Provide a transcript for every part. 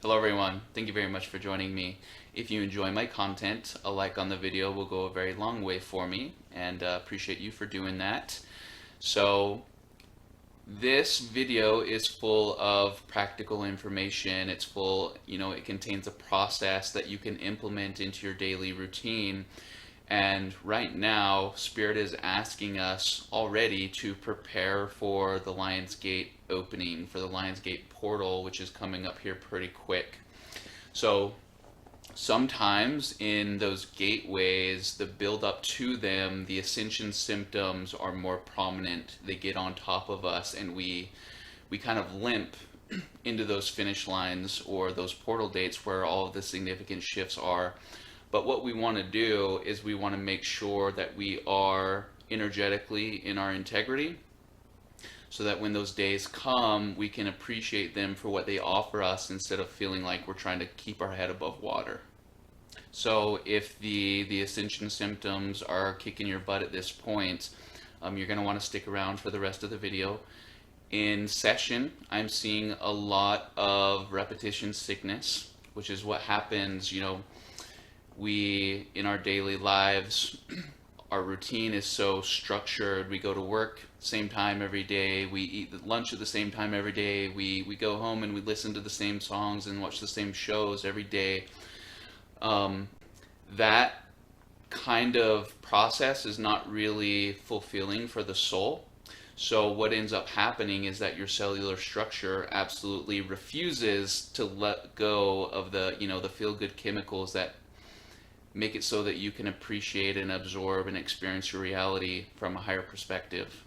Hello everyone, thank you very much for joining me. If you enjoy my content, a like on the video will go a very long way for me, and appreciate you for doing that. So this video is full of practical information. It's full, it contains a process that you can implement into your daily routine. And right now, Spirit is asking us already to prepare for the Lion's Gate opening, for the Lion's Gate portal, which is coming up here pretty quick. So sometimes in those gateways, the build up to them, the ascension symptoms are more prominent. They get on top of us, and we kind of limp into those finish lines or those portal dates where all of the significant shifts are. But what we want to do is we want to make sure that we are energetically in our integrity, so that when those days come, we can appreciate them for what they offer us instead of feeling like we're trying to keep our head above water. So if the ascension symptoms are kicking your butt at this point, you're going to want to stick around for the rest of the video. In session, I'm seeing a lot of repetition sickness, which is what happens, we, in our daily lives, our routine is so structured. We go to work same time every day. We eat lunch at the same time every day. We go home and we listen to the same songs and watch the same shows every day. That kind of process is not really fulfilling for the soul. So what ends up happening is that your cellular structure absolutely refuses to let go of the feel-good chemicals that make it so that you can appreciate and absorb and experience your reality from a higher perspective.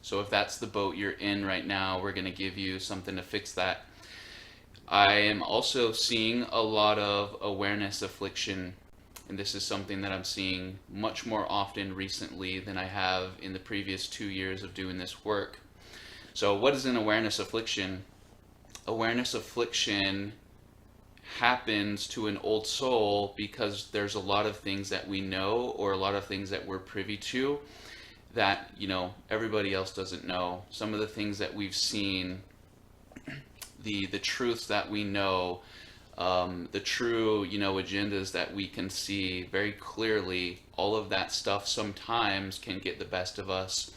So if that's the boat you're in right now, we're going to give you something to fix that. I am also seeing a lot of awareness affliction, and this is something that I'm seeing much more often recently than I have in the previous 2 years of doing this work. So what is an awareness affliction? Awareness affliction happens to an old soul because there's a lot of things that we know, or a lot of things that we're privy to, that everybody else doesn't know. Some of the things that we've seen, the truths that we know, the true agendas that we can see very clearly, all of that stuff sometimes can get the best of us,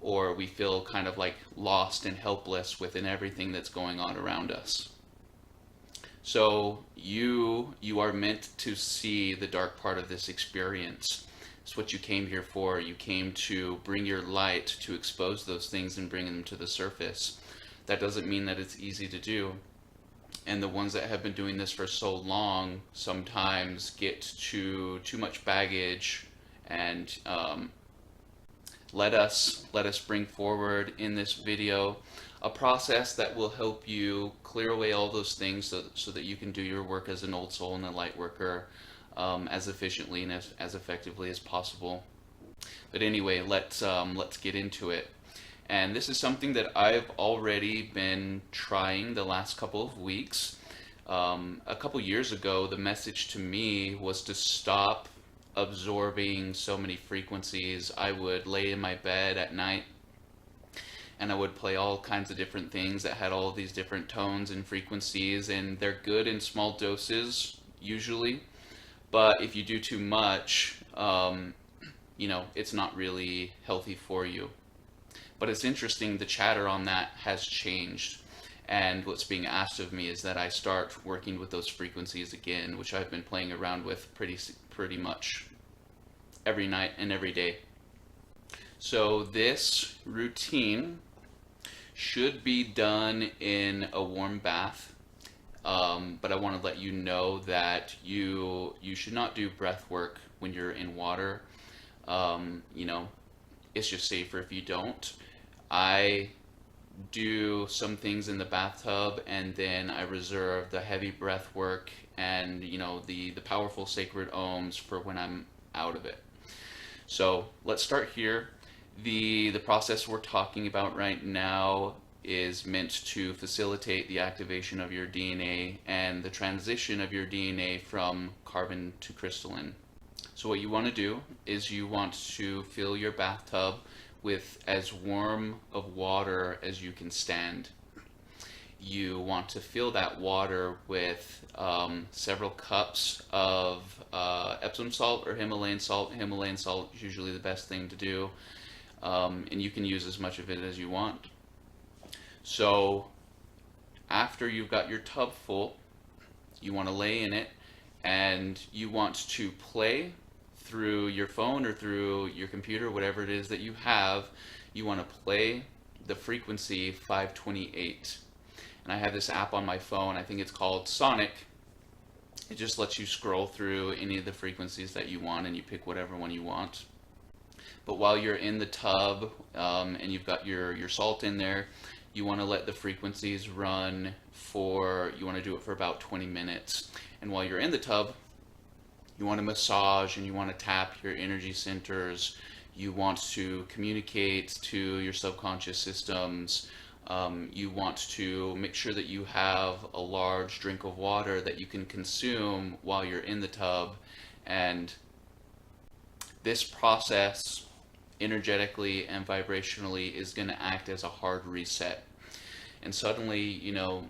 or we feel kind of like lost and helpless within everything that's going on around us. So you are meant to see the dark part of this experience. It's what you came here for. You came to bring your light, to expose those things and bring them to the surface. That doesn't mean that it's easy to do. And the ones that have been doing this for so long sometimes get too much baggage, and let us bring forward in this video a process that will help you clear away all those things, so that you can do your work as an old soul and a light worker as efficiently and as effectively as possible. But anyway, let's get into it. And this is something that I've already been trying the last couple of weeks. A couple years ago, the message to me was to stop absorbing so many frequencies. I would lay in my bed at night and I would play all kinds of different things that had all these different tones and frequencies, and they're good in small doses usually, but if you do too much, it's not really healthy for you. But it's interesting, the chatter on that has changed, and what's being asked of me is that I start working with those frequencies again, which I've been playing around with pretty much every night and every day. So this routine should be done in a warm bath, but I want to let you know that you should not do breath work when you're in water. It's just safer if you don't. I do some things in the bathtub, and then I reserve the heavy breath work and the powerful sacred ohms for when I'm out of it. So let's start here. The process we're talking about right now is meant to facilitate the activation of your DNA and the transition of your DNA from carbon to crystalline. So what you want to do is you want to fill your bathtub with as warm of water as you can stand. you want to fill that water with several cups of Epsom salt or Himalayan salt. Himalayan salt is usually the best thing to do, and you can use as much of it as you want. So after you've got your tub full, you want to lay in it, and you want to play through your phone or through your computer, whatever it is that you have. You want to play the frequency 528. And I have this app on my phone, I think it's called Sonic. It just lets you scroll through any of the frequencies that you want, and you pick whatever one you want. But while you're in the tub and you've got your salt in there, you want to let the frequencies run for, you want to do it for about 20 minutes. And while you're in the tub, you want to massage and you want to tap your energy centers. You want to communicate to your subconscious systems. You want to make sure that you have a large drink of water that you can consume while you're in the tub. And this process, energetically and vibrationally, is going to act as a hard reset. And suddenly, you know,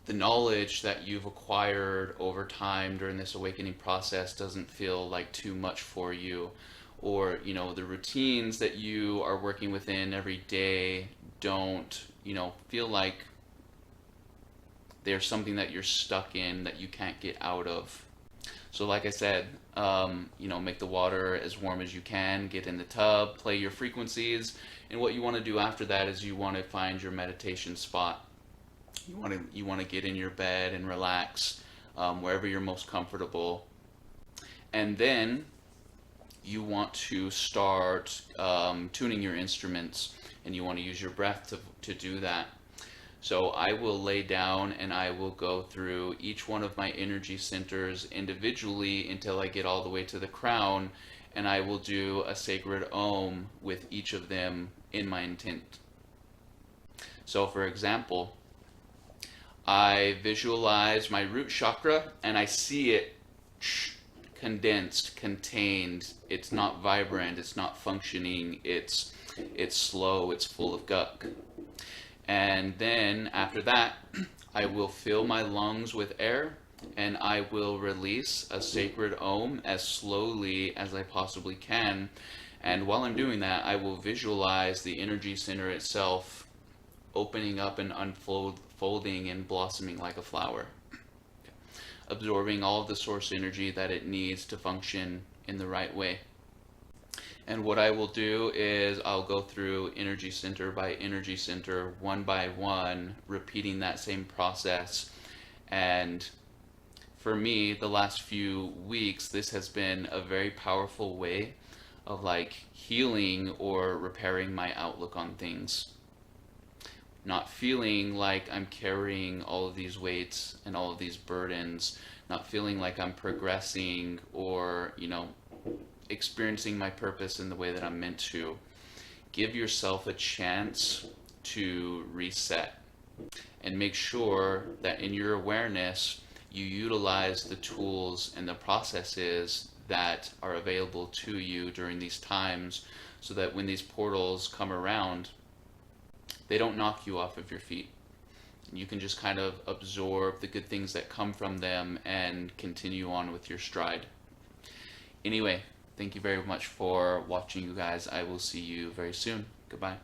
the knowledge that you've acquired over time during this awakening process doesn't feel like too much for you. Or, you know, the routines that you are working within every day don't, you know, feel like there's something that you're stuck in that you can't get out of. So like I said, you know, make the water as warm as you can, get in the tub, play your frequencies, and what you want to do after that is you want to find your meditation spot. You want to get in your bed and relax wherever you're most comfortable. And then you want to start tuning your instruments, and you want to use your breath to do that. So I will lay down and I will go through each one of my energy centers individually until I get all the way to the crown, and I will do a sacred Om with each of them in my intent. So for example, I visualize my root chakra and I see it condensed, contained. It's not vibrant, it's not functioning, it's slow, it's full of gunk. And then after that, I will fill my lungs with air and I will release a sacred Om as slowly as I possibly can. And while I'm doing that, I will visualize the energy center itself opening up and unfolding and blossoming like a flower, absorbing all of the source energy that it needs to function in the right way. And what I will do is I'll go through energy center by energy center, one by one, repeating that same process. And for me, the last few weeks, this has been a very powerful way of like healing or repairing my outlook on things. Not feeling like I'm carrying all of these weights and all of these burdens, not feeling like I'm progressing or, you know, experiencing my purpose in the way that I'm meant to. Give yourself a chance to reset and make sure that in your awareness you utilize the tools and the processes that are available to you during these times, so that when these portals come around, they don't knock you off of your feet. You can just kind of absorb the good things that come from them and continue on with your stride. Anyway, thank you very much for watching, you guys. I will see you very soon. Goodbye.